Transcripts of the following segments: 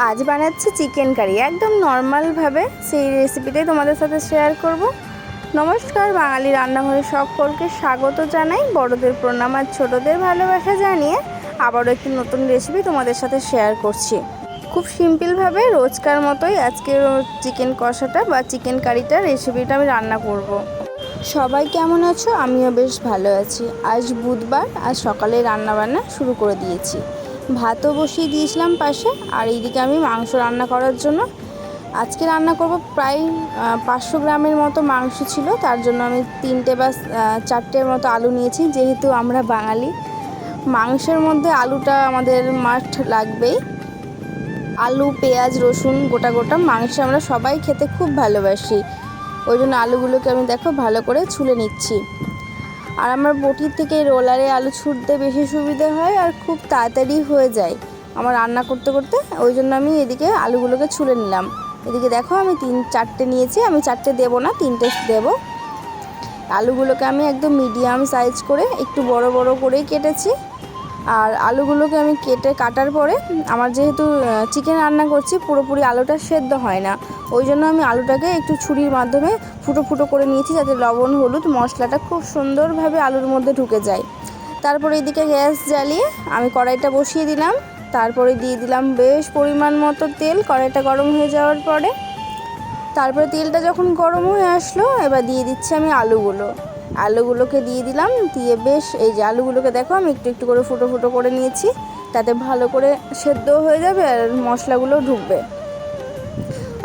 আজ বানাচ্ছি chicken curry, একদম নর্মালভাবে। সেই রেসিপিটাই তোমাদের সাথে শেয়ার করব। নমস্কার, বাঙালি রান্নাঘরে সকলকে স্বাগত জানাই। বড়দের প্রণাম আর ছোটদের ভালোবাসা জানিয়ে আবারও একটি নতুন রেসিপি তোমাদের সাথে শেয়ার করছি। খুব সিম্পলভাবে রোজকার মতোই আজকে চিকেন কষাটা বা চিকেন কারিটা রেসিপিটা আমি রান্না করব। সবাই কেমন আছো? আমিও বেশ ভালো আছি। আজ বুধবার, আজ সকালে রান্নাবান্না শুরু করে দিয়েছি। ভাতও বসিয়ে দিয়েছিলাম পাশে, আর এইদিকে আমি মাংস রান্না করার জন্য আজকে রান্না করব। প্রায় 500 গ্রামের মতো মাংস ছিল, তার জন্য আমি 3টে বা 4টের মতো আলু নিয়েছি। যেহেতু আমরা বাঙালি, মাংসের মধ্যে আলুটা আমাদের মাস্ট লাগবেই। আলু, পেঁয়াজ, রসুন গোটা গোটা মাংস আমরা সবাই খেতে খুব ভালোবাসি। ওই জন্য আলুগুলোকে আমি দেখো ভালো করে ছুলে নিচ্ছি। আর আমার বটির থেকে রোলারে আলু ছুটতে বেশি সুবিধে হয় আর খুব তাড়াতাড়ি হয়ে যায় আমার রান্না করতে করতে। ওই জন্য আমি এদিকে আলুগুলোকে ছুলে নিলাম। এদিকে দেখো আমি 4টে নিয়েছি। আমি 4টে দেবো না, 3টে দেবো। আলুগুলোকে আমি একদম মিডিয়াম সাইজ করে একটু বড় বড় করেই কেটেছি। আর আলুগুলোকে আমি কাটার পরে, আমার যেহেতু চিকেন রান্না করছি, পুরোপুরি আলুটা সেদ্ধ হয় না। ওই জন্য আমি আলুটাকে একটু ছুরির মাধ্যমে ফুটো ফুটো করে নিয়েছি, যাতে লবণ হলুদ মশলাটা খুব সুন্দরভাবে আলুর মধ্যে ঢুকে যায়। তারপরে এদিকে গ্যাস জ্বালিয়ে আমি কড়াইটা বসিয়ে দিলাম। তারপরে দিয়ে দিলাম বেশ পরিমাণ মতো তেল। কড়াইটা গরম হয়ে যাওয়ার পরে, তারপরে তেলটা যখন গরম হয়ে আসলো, এবার দিয়ে দিচ্ছি আমি আলুগুলোকে দিয়ে দিলাম। দিয়ে বেশ এই যে আলুগুলোকে দেখো আমি একটু একটু করে ফুটো ফুটো করে নিয়েছি, তাতে ভালো করে সেদ্ধ হয়ে যাবে আর মশলাগুলোও ঢুকবে।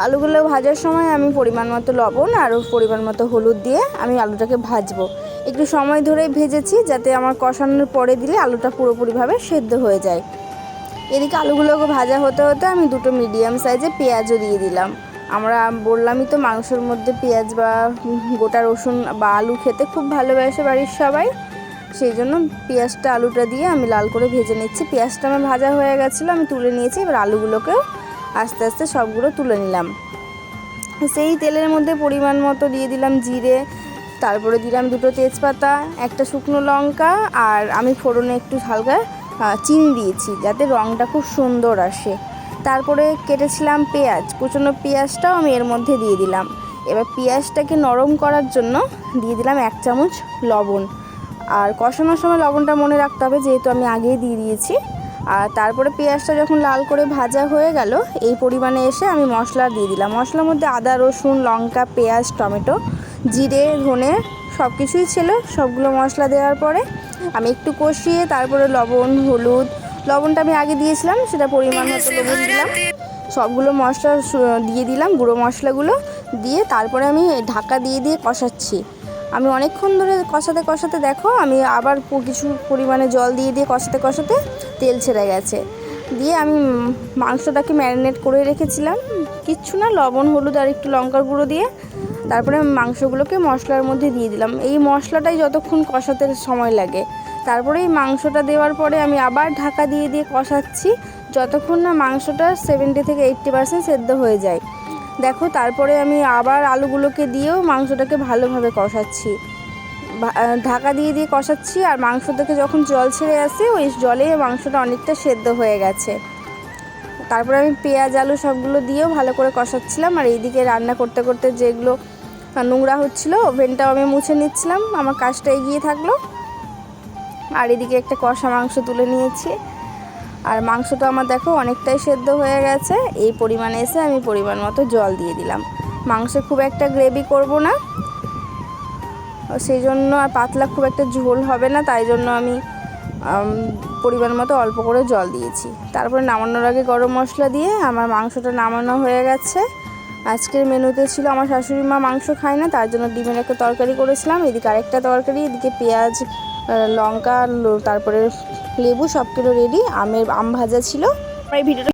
আলুগুলো ভাজার সময় আমি পরিমাণ মতো লবণ আর পরিমাণ মতো হলুদ দিয়ে আমি আলুটাকে ভাজবো। একটু সময় ধরেই ভেজেছি, যাতে আমার কষানোর পরে দিলে আলুটা পুরোপুরিভাবে সেদ্ধ হয়ে যায়। এদিকে আলুগুলোকে ভাজা হতে হতে আমি 2টো মিডিয়াম সাইজে পেঁয়াজও দিয়ে দিলাম। আমরা বললামই তো, মাংসের মধ্যে পেঁয়াজ বা গোটা রসুন বা আলু খেতে খুব ভালোবাসে বাড়ির সবাই। সেই জন্য পেঁয়াজটা আলুটা দিয়ে আমি লাল করে ভেজে নিচ্ছি। পেঁয়াজটা আমার ভাজা হয়ে গেছিলো, আমি তুলে নিয়েছি। এবার আলুগুলোকেও আস্তে আস্তে সবগুলো তুলে নিলাম। সেই তেলের মধ্যে পরিমাণ মতো দিয়ে দিলাম জিরে, তারপরে দিলাম 2টো তেজপাতা, একটা শুকনো লঙ্কা, আর আমি ফোড়নে একটু হালকা চিনি দিয়েছি, যাতে রঙটা খুব সুন্দর আসে। তারপরে কেটেছিলাম পেঁয়াজ, কুচনো পেঁয়াজটাও আমি এর মধ্যে দিয়ে দিলাম। এবার পেঁয়াজটাকে নরম করার জন্য দিয়ে দিলাম 1 চামচ লবণ। আর কষানোর সময় লবণটা মনে রাখতে হবে, যেহেতু আমি আগেই দিয়ে দিয়েছি। আর তারপরে পেঁয়াজটা যখন লাল করে ভাজা হয়ে গেল, এই পরিমাণে এসে আমি মশলা দিয়ে দিলাম। মশলার মধ্যে আদা, রসুন, লঙ্কা, পেঁয়াজ, টমেটো, জিরে, ধনে সব কিছুই ছিল। সবগুলো মশলা দেওয়ার পরে আমি একটু কষিয়ে তারপরে লবণ, হলুদ, লবণটা আমি আগে দিয়েছিলাম, সেটা পরিমাণ মতো লবণ দিলাম। সবগুলো মশলা দিয়ে দিলাম, গুঁড়ো মশলাগুলো দিয়ে তারপরে আমি ঢাকা দিয়ে দিয়ে কষাচ্ছি। আমি অনেকক্ষণ ধরে কষাতে কষাতে দেখো আমি আবার কিছু পরিমাণে জল দিয়ে দিয়ে কষাতে কষাতে তেল ছেড়ে গেছে। দিয়ে আমি মাংসটাকে ম্যারিনেট করে রেখেছিলাম, কিচ্ছু না, লবণ, হলুদ আর একটু লঙ্কার গুঁড়ো দিয়ে। তারপরে মাংসগুলোকে মশলার মধ্যে দিয়ে দিলাম। এই মশলাটাই যতক্ষণ কষাতে সময় লাগে। তারপরে এই মাংসটা দেওয়ার পরে আমি আবার ঢাকা দিয়ে দিয়ে কষাচ্ছি, যতক্ষণ না মাংসটা 70 থেকে 80% সেদ্ধ হয়ে যায়। দেখো তারপরে আমি আবার আলুগুলোকে দিয়েও মাংসটাকে ভালোভাবে কষাচ্ছি, ঢাকা দিয়ে দিয়ে কষাচ্ছি। আর মাংস থেকে যখন জল ছেড়ে আসে, ওই জলে মাংসটা অনেকটা সেদ্ধ হয়ে গেছে। তারপরে আমি পেঁয়াজ, আলু সবগুলো দিয়েও ভালো করে কষাচ্ছিলাম। আর এইদিকে রান্না করতে করতে যেগুলো নোংরা হচ্ছিলো, ওভেনটাও আমি মুছে নিচ্ছিলাম। আমার কাজটা এগিয়ে থাকলো। আর এদিকে একটা কষা মাংস তুলে নিয়েছি। আর মাংসটা আমার দেখো অনেকটাই সেদ্ধ হয়ে গেছে। এই পরিমাণে এসে আমি পরিমাণ মতো জল দিয়ে দিলাম। মাংসে খুব একটা গ্রেভি করব না, সেই জন্য আর পাতলা খুব একটা ঝোল হবে না, তাই জন্য আমি পরিমাণ মতো অল্প করে জল দিয়েছি। তারপরে নামানোর আগে গরম মশলা দিয়ে আমার মাংসটা নামানো হয়ে গেছে। আজকের মেনুতে ছিল, আমার শাশুড়ি মা মাংস খায় না, তার জন্য ডিমের একটা তরকারি করেছিলাম। এদিকে আরেকটা তরকারি, এদিকে পেঁয়াজ, লঙ্কা, তারপরে লেবু সব কিছু রেডি। আম ভাজা ছিল। এই ভিডিওটা